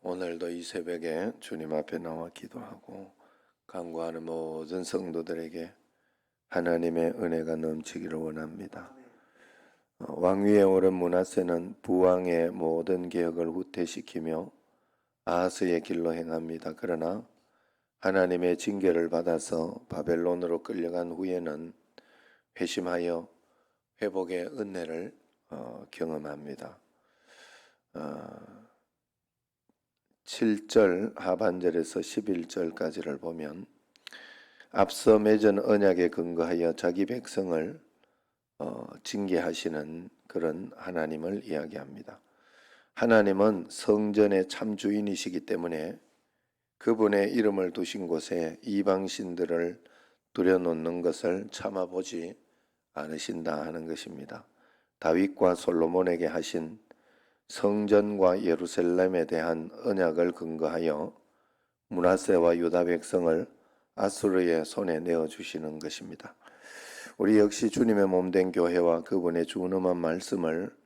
오늘도 이 새벽에 주님 앞에 나와 기도하고 간구하는 모든 성도들에게 하나님의 은혜가 넘치기를 원합니다. 왕위에 오른 므낫세는 부왕의 모든 계획을 후퇴시키며 아하스의 길로 행합니다. 그러나 하나님의 징계를 받아서 바벨론으로 끌려간 후에는 회심하여 회복의 은혜를 경험합니다. 7절 하반절에서 11절까지를 보면 앞서 맺은 언약에 근거하여 자기 백성을 징계하시는 그런 하나님을 이야기합니다. 하나님은 성전의 참 주인이시기 때문에 그분의 이름을 두신 곳에 이방신들을 들여놓는 것을 참아보지 않으신다 하는 것입니다. 다윗과 솔로몬에게 하신 성전과 예루살렘에 대한 언약을 근거하여 므낫세와 유다 백성을 아수르의 손에 내어주시는 것입니다. 우리 역시 주님의 몸된 교회와 그분의 준엄한 말씀을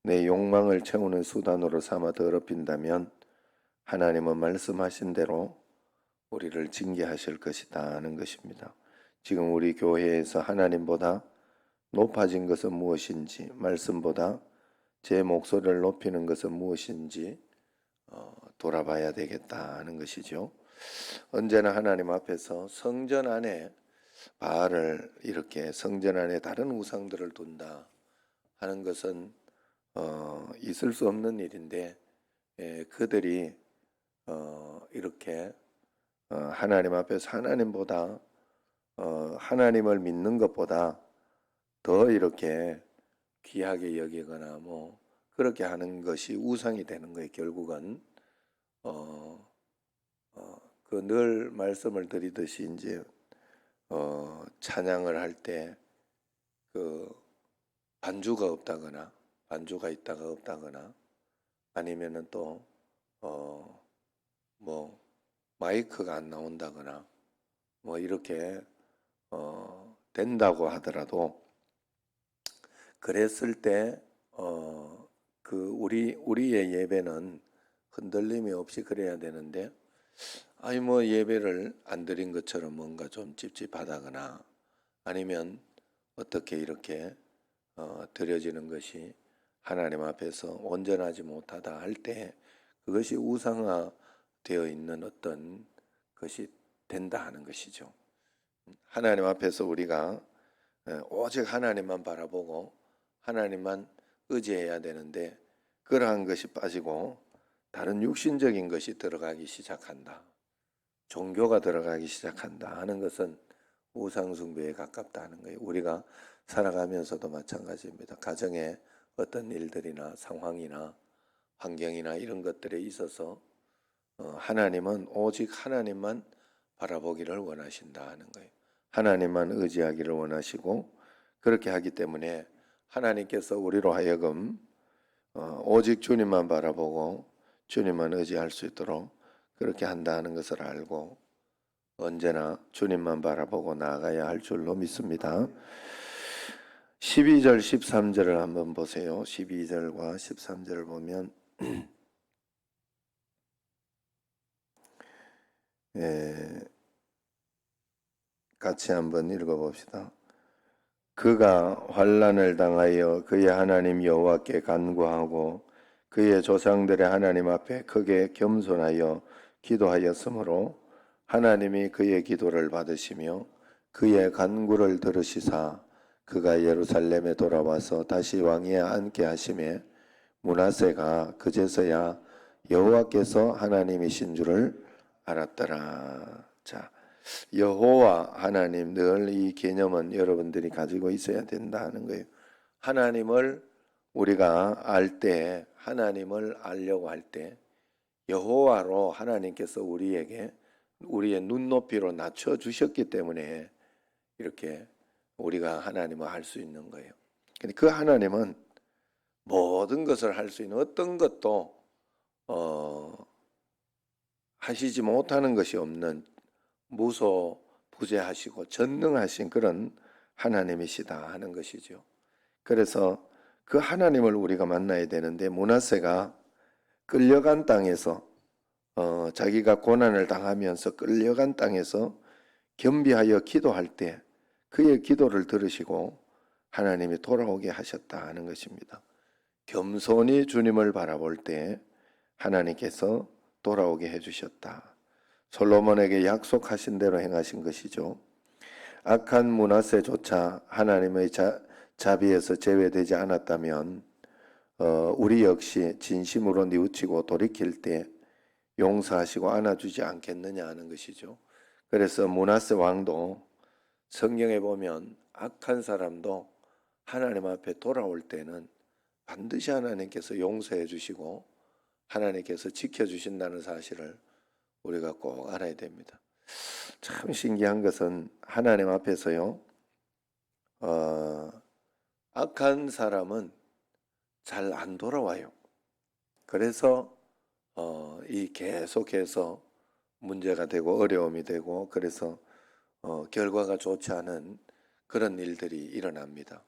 내 욕망을 채우는 수단으로 삼아 더럽힌다면 하나님은 말씀하신 대로 우리를 징계하실 것이다 하는 것입니다. 지금 우리 교회에서 하나님보다 높아진 것은 무엇인지, 말씀보다 제 목소리를 높이는 것은 무엇인지 돌아봐야 되겠다 하는 것이죠. 언제나 하나님 앞에서 성전 안에 바알을 이렇게 성전 안에 다른 우상들을 둔다 하는 것은 있을 수 없는 일인데 그들이 이렇게 하나님 앞에서 하나님보다 하나님을 믿는 것보다 더 이렇게 귀하게 여기거나 뭐 그렇게 하는 것이 우상이 되는 거예요. 결국은 그 늘 말씀을 드리듯이 이제 찬양을 할 때 그 반주가 없다거나 반주가 있다가 없다거나 아니면은 또 뭐 마이크가 안 나온다거나 뭐 이렇게 된다고 하더라도 그랬을 때 그 우리의 예배는 흔들림이 없이 그래야 되는데 아니 뭐 예배를 안 드린 것처럼 뭔가 좀 찝찝하다거나 아니면 어떻게 이렇게 드려지는 것이 하나님 앞에서 온전하지 못하다 할 때 그것이 우상화되어 있는 어떤 것이 된다 하는 것이죠. 하나님 앞에서 우리가 오직 하나님만 바라보고 하나님만 의지해야 되는데 그러한 것이 빠지고 다른 육신적인 것이 들어가기 시작한다. 종교가 들어가기 시작한다 하는 것은 우상숭배에 가깝다 하는 거예요. 우리가 살아가면서도 마찬가지입니다. 가정에 어떤 일들이나 상황이나 환경이나 이런 것들에 있어서 하나님은 오직 하나님만 바라보기를 원하신다 하는 거예요. 하나님만 의지하기를 원하시고 그렇게 하기 때문에 하나님께서 우리로 하여금 오직 주님만 바라보고 주님만 의지할 수 있도록 그렇게 한다 하는 것을 알고 언제나 주님만 바라보고 나아가야 할 줄로 믿습니다. 12절 13절을 한번 보세요. 12절과 13절을 보면 같이 한번 읽어봅시다. 그가 환난을 당하여 그의 하나님 여호와께 간구하고 그의 조상들의 하나님 앞에 크게 겸손하여 기도하였으므로 하나님이 그의 기도를 받으시며 그의 간구를 들으시사 그가 예루살렘에 돌아와서 다시 왕위에 앉게 하심에 므낫세가 그제서야 여호와께서 하나님이신 줄을 알았더라. 자, 여호와 하나님 늘 이 개념은 여러분들이 가지고 있어야 된다 하는 거예요. 하나님을 우리가 알 때, 하나님을 알려고 할 때 여호와로 하나님께서 우리에게 우리의 눈높이로 낮춰 주셨기 때문에 이렇게 우리가 하나님을 알 수 있는 거예요. 근데 그 하나님은 모든 것을 할 수 있는 어떤 것도 하시지 못하는 것이 없는 무소부재하시고 전능하신 그런 하나님이시다 하는 것이죠. 그래서 그 하나님을 우리가 만나야 되는데 므낫세가 끌려간 땅에서 자기가 고난을 당하면서 끌려간 땅에서 겸비하여 기도할 때 그의 기도를 들으시고 하나님이 돌아오게 하셨다 하는 것입니다. 겸손히 주님을 바라볼 때 하나님께서 돌아오게 해주셨다. 솔로몬에게 약속하신 대로 행하신 것이죠. 악한 므낫세조차 하나님의 자비에서 제외되지 않았다면 우리 역시 진심으로 뉘우치고 돌이킬 때 용서하시고 안아주지 않겠느냐 하는 것이죠. 그래서 므낫세 왕도 성경에 보면 악한 사람도 하나님 앞에 돌아올 때는 반드시 하나님께서 용서해 주시고 하나님께서 지켜주신다는 사실을 우리가 꼭 알아야 됩니다. 참 신기한 것은 하나님 앞에서요, 악한 사람은 잘 안 돌아와요. 그래서 이 계속해서 문제가 되고 어려움이 되고 그래서 결과가 좋지 않은 그런 일들이 일어납니다.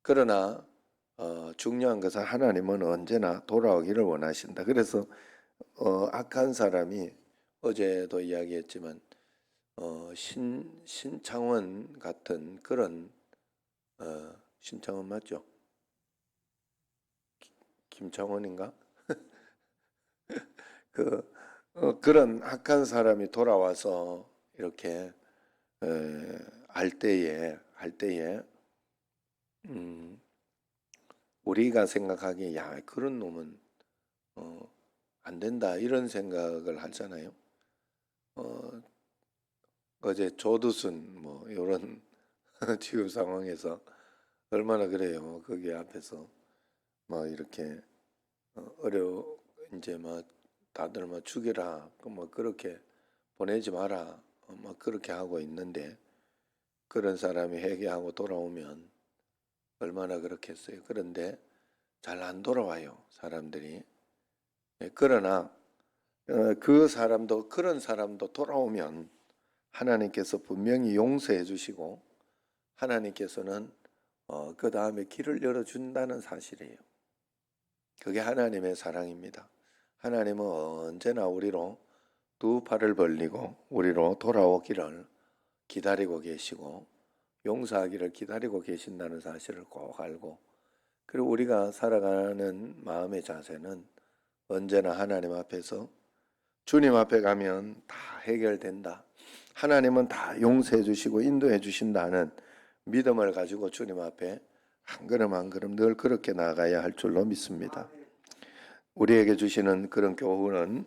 그러나 중요한 것은 하나님은 언제나 돌아오기를 원하신다. 그래서 악한 사람이 어제도 이야기했지만 신창원 같은 그런 신창원 맞죠? 김창원인가? 그런 악한 사람이 돌아와서 이렇게 할 때에 우리가 생각하기에 야 그런 놈은 안 된다 이런 생각을 하잖아요. 어제 조두순 뭐 이런 지금 상황에서 얼마나 그래요. 거기 앞에서 막 이렇게 이제 막 다들 막 죽여라 뭐 그렇게 보내지 마라 막 그렇게 하고 있는데 그런 사람이 회개하고 돌아오면 얼마나 그렇겠어요. 그런데 잘 안 돌아와요 사람들이. 그러나 그런 사람도 돌아오면 하나님께서 분명히 용서해 주시고 하나님께서는 그 다음에 길을 열어준다는 사실이에요. 그게 하나님의 사랑입니다. 하나님은 언제나 우리로 두 팔을 벌리고 우리로 돌아오기를 기다리고 계시고 용서하기를 기다리고 계신다는 사실을 꼭 알고 그리고 우리가 살아가는 마음의 자세는 언제나 하나님 앞에서 주님 앞에 가면 다 해결된다. 하나님은 다 용서해 주시고 인도해 주신다는 믿음을 가지고 주님 앞에 한 걸음 한 걸음 늘 그렇게 나아가야 할 줄로 믿습니다. 우리에게 주시는 그런 교훈은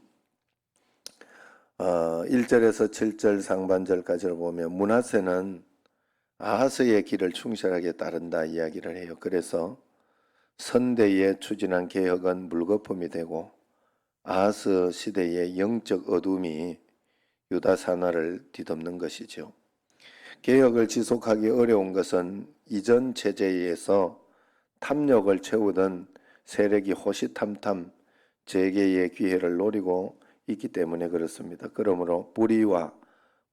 1절에서 7절 상반절까지를 보면 므낫세는 아하스의 길을 충실하게 따른다 이야기를 해요. 그래서 선대에 추진한 개혁은 물거품이 되고 아하스 시대의 영적 어둠이 유다 산하를 뒤덮는 것이죠. 개혁을 지속하기 어려운 것은 이전 체제에서 탐욕을 채우던 세력이 호시탐탐 재개의 기회를 노리고 있기 때문에 그렇습니다. 그러므로 불의와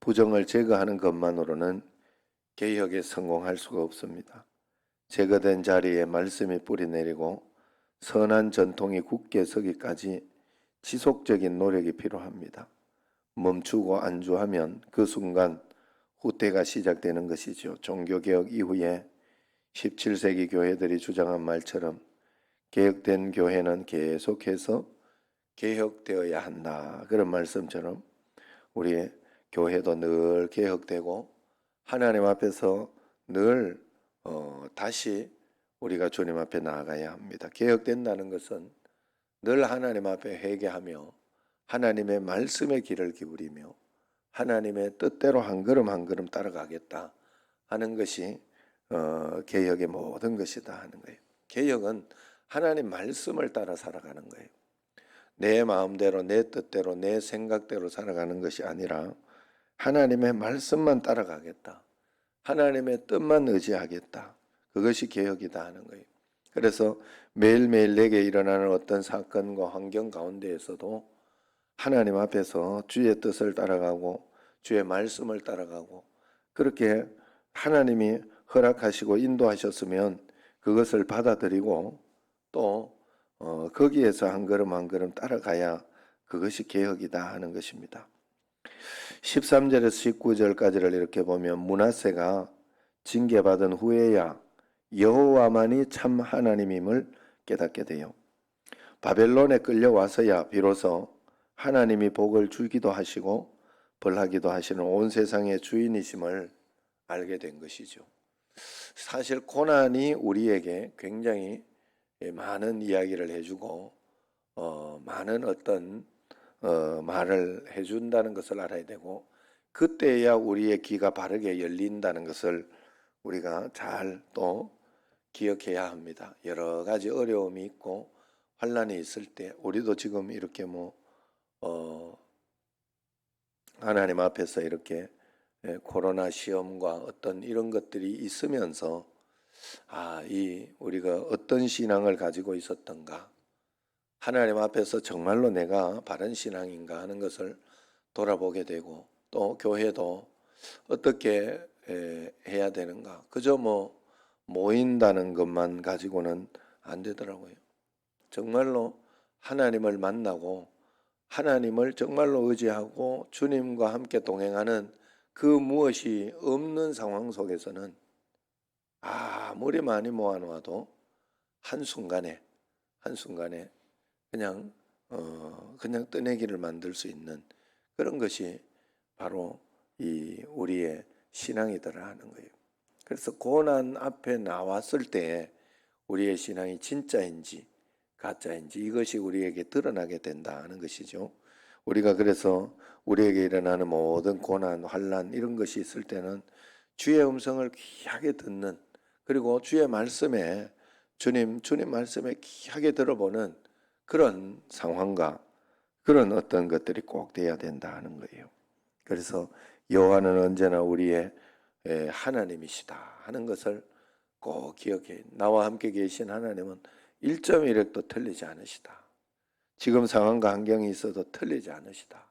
부정을 제거하는 것만으로는 개혁에 성공할 수가 없습니다. 제거된 자리에 말씀이 뿌리내리고 선한 전통이 굳게 서기까지 지속적인 노력이 필요합니다. 멈추고 안주하면 그 순간 후퇴가 시작되는 것이죠. 종교개혁 이후에 17세기 교회들이 주장한 말처럼 개혁된 교회는 계속해서 개혁되어야 한다. 그런 말씀처럼 우리 교회도 늘 개혁되고 하나님 앞에서 늘 다시 우리가 주님 앞에 나아가야 합니다. 개혁된다는 것은 늘 하나님 앞에 회개하며 하나님의 말씀의 길을 기울이며 하나님의 뜻대로 한 걸음 한 걸음 따라가겠다 하는 것이 개혁의 모든 것이다 하는 거예요. 개혁은 하나님 말씀을 따라 살아가는 거예요. 내 마음대로 내 뜻대로 내 생각대로 살아가는 것이 아니라 하나님의 말씀만 따라가겠다. 하나님의 뜻만 의지하겠다. 그것이 개혁이다 하는 거예요. 그래서 매일매일 내게 일어나는 어떤 사건과 환경 가운데에서도 하나님 앞에서 주의 뜻을 따라가고 주의 말씀을 따라가고 그렇게 하나님이 허락하시고 인도하셨으면 그것을 받아들이고 또 거기에서 한 걸음 한 걸음 따라가야 그것이 개혁이다 하는 것입니다. 13절에서 19절까지를 이렇게 보면 므낫세가 징계받은 후에야 여호와만이 참 하나님임을 깨닫게 돼요. 바벨론에 끌려와서야 비로소 하나님이 복을 주기도 하시고 벌하기도 하시는 온 세상의 주인이심을 알게 된 것이죠. 사실 고난이 우리에게 굉장히 많은 이야기를 해주고 많은 어떤 말을 해준다는 것을 알아야 되고, 그때야 우리의 귀가 바르게 열린다는 것을 우리가 잘 또 기억해야 합니다. 여러 가지 어려움이 있고 환난이 있을 때 우리도 지금 이렇게 하나님 앞에서 이렇게 코로나 시험과 어떤 이런 것들이 있으면서 우리가 어떤 신앙을 가지고 있었던가, 하나님 앞에서 정말로 내가 바른 신앙인가 하는 것을 돌아보게 되고, 또 교회도 어떻게 해야 되는가, 그저 모인다는 것만 가지고는 안 되더라고요. 정말로 하나님을 만나고 하나님을 정말로 의지하고 주님과 함께 동행하는 그 무엇이 없는 상황 속에서는 아무리 많이 모아놓아도 한순간에 그냥 떠내기를 만들 수 있는 그런 것이 바로 이 우리의 신앙이더라 하는 거예요. 그래서 고난 앞에 나왔을 때 우리의 신앙이 진짜인지 가짜인지 이것이 우리에게 드러나게 된다 하는 것이죠. 우리가 그래서 우리에게 일어나는 모든 고난, 환난 이런 것이 있을 때는 주의 음성을 귀하게 듣는, 그리고 주의 말씀에 주님 말씀에 귀하게 들어보는 그런 상황과 그런 어떤 것들이 꼭 돼야 된다 하는 거예요. 그래서 여호와는 언제나 우리의 하나님이시다 하는 것을 꼭 기억해. 나와 함께 계신 하나님은 1.1획도 틀리지 않으시다. 지금 상황과 환경이 있어도 틀리지 않으시다.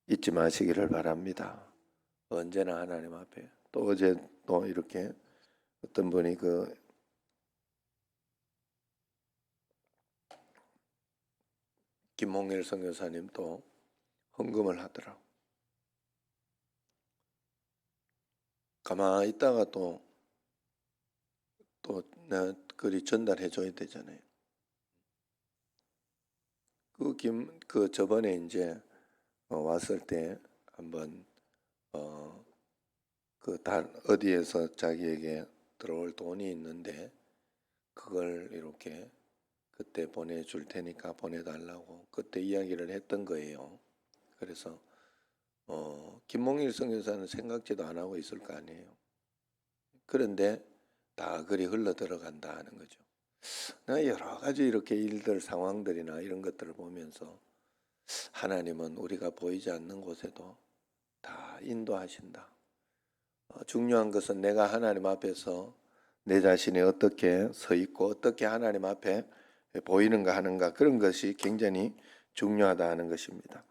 잊지 마시기를 바랍니다. 언제나 하나님 앞에. 또 어제 또 이렇게 어떤 분이 김홍일 선교사님 또 헌금을 하더라고. 가만히 있다가 또 내가 그리 전달해 줘야 되잖아요. 저번에 이제 왔을 때 한번 어디에서 자기에게 들어올 돈이 있는데 그걸 이렇게 그때 보내줄 테니까 보내달라고 그때 이야기를 했던 거예요. 그래서 김몽일 선교사는 생각지도 안 하고 있을 거 아니에요. 그런데 다 그리 흘러 들어간다 하는 거죠. 나 여러 가지 이렇게 일들 상황들이나 이런 것들을 보면서 하나님은 우리가 보이지 않는 곳에도 다 인도하신다. 중요한 것은 내가 하나님 앞에서 내 자신이 어떻게 서 있고 어떻게 하나님 앞에 보이는가 하는가, 그런 것이 굉장히 중요하다 하는 것입니다.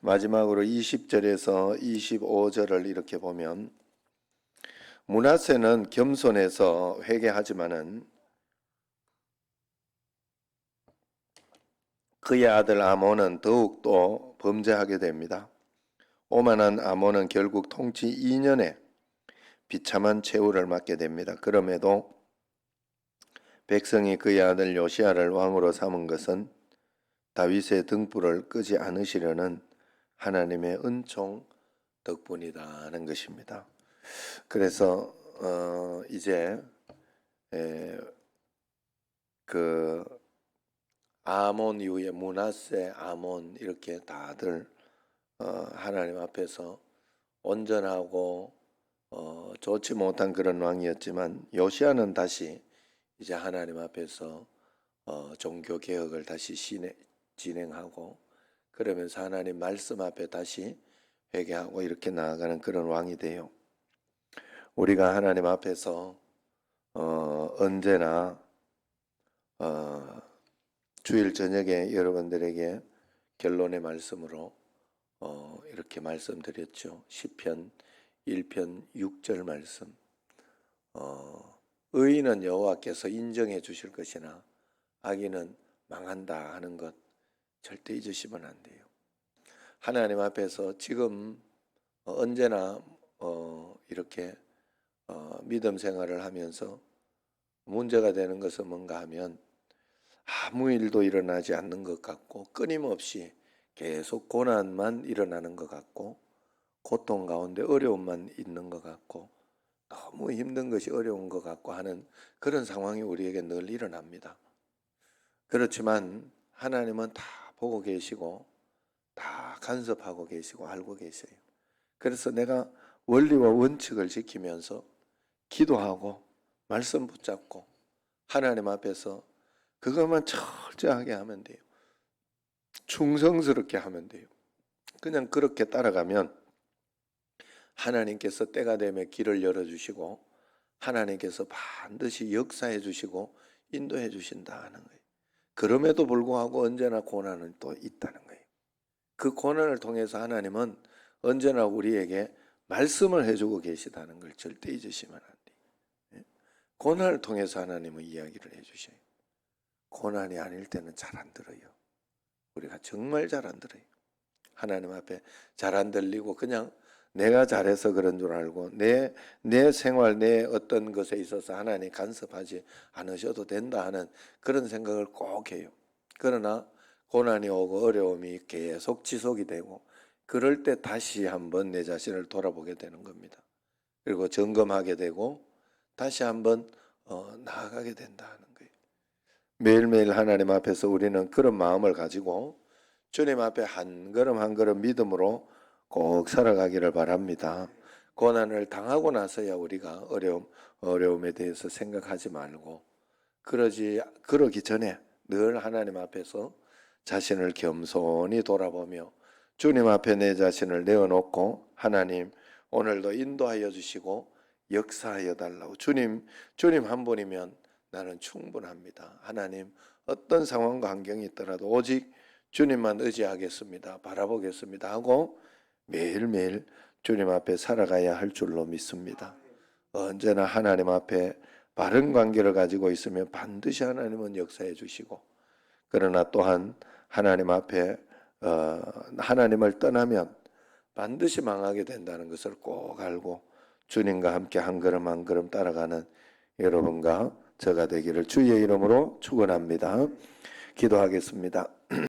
마지막으로 20절에서 25절을 이렇게 보면 므낫세는 겸손해서 회개하지만은 그의 아들 아몬은 더욱 또 범죄하게 됩니다. 오만한 아몬은 결국 통치 2년에 비참한 최후를 맞게 됩니다. 그럼에도 백성이 그의 아들 요시야를 왕으로 삼은 것은 다윗의 등불을 끄지 않으시려는 하나님의 은총 덕분이라는 것입니다. 그래서 이제 아몬 이후에 므낫세, 아몬 이렇게 다들 하나님 앞에서 온전하고 좋지 못한 그런 왕이었지만, 요시야는 다시 이제 하나님 앞에서 종교 개혁을 다시 진행하고 그러면서 하나님 말씀 앞에 다시 회개하고 이렇게 나아가는 그런 왕이 돼요. 우리가 하나님 앞에서 언제나 주일 저녁에 여러분들에게 결론의 말씀으로 이렇게 말씀드렸죠. 시편 1편 6절 말씀. 의인은 여호와께서 인정해 주실 것이나 악인은 망한다 하는 것. 절대 잊으시면 안 돼요. 하나님 앞에서 지금 언제나 이렇게 믿음 생활을 하면서 문제가 되는 것은 뭔가 하면 아무 일도 일어나지 않는 것 같고 끊임없이 계속 고난만 일어나는 것 같고 고통 가운데 어려움만 있는 것 같고 너무 힘든 것이 어려운 것 같고 하는 그런 상황이 우리에게 늘 일어납니다. 그렇지만 하나님은 다 보고 계시고 다 간섭하고 계시고 알고 계세요. 그래서 내가 원리와 원칙을 지키면서 기도하고 말씀 붙잡고 하나님 앞에서 그것만 철저하게 하면 돼요. 충성스럽게 하면 돼요. 그냥 그렇게 따라가면 하나님께서 때가 되면 길을 열어주시고 하나님께서 반드시 역사해 주시고 인도해 주신다는 거예요. 그럼에도 불구하고 언제나 고난은 또 있다는 거예요. 그 고난을 통해서 하나님은 언제나 우리에게 말씀을 해주고 계시다는 걸 절대 잊으시면 안 돼요. 고난을 통해서 하나님은 이야기를 해주셔요. 고난이 아닐 때는 잘 안 들어요. 우리가 정말 잘 안 들어요. 하나님 앞에 잘 안 들리고 그냥 내가 잘해서 그런 줄 알고 내 생활, 내 어떤 것에 있어서 하나님 간섭하지 않으셔도 된다 하는 그런 생각을 꼭 해요. 그러나 고난이 오고 어려움이 계속 지속이 되고 그럴 때 다시 한번 내 자신을 돌아보게 되는 겁니다. 그리고 점검하게 되고 다시 한번 나아가게 된다는 거예요. 매일매일 하나님 앞에서 우리는 그런 마음을 가지고 주님 앞에 한 걸음 한 걸음 믿음으로 꼭 살아가기를 바랍니다. 고난을 당하고 나서야 우리가 어려움에 대해서 생각하지 말고 그러기 전에 늘 하나님 앞에서 자신을 겸손히 돌아보며 주님 앞에 내 자신을 내어놓고 하나님 오늘도 인도하여 주시고 역사하여 달라고 주님 한 분이면 나는 충분합니다. 하나님 어떤 상황과 환경이 있더라도 오직 주님만 의지하겠습니다. 바라보겠습니다 하고 매일매일 주님 앞에 살아가야 할 줄로 믿습니다. 언제나 하나님 앞에 바른 관계를 가지고 있으면 반드시 하나님은 역사해 주시고 그러나 또한 하나님 앞에 하나님을 떠나면 반드시 망하게 된다는 것을 꼭 알고 주님과 함께 한 걸음 한 걸음 따라가는 여러분과 저가 되기를 주의 이름으로 축원합니다. 기도하겠습니다.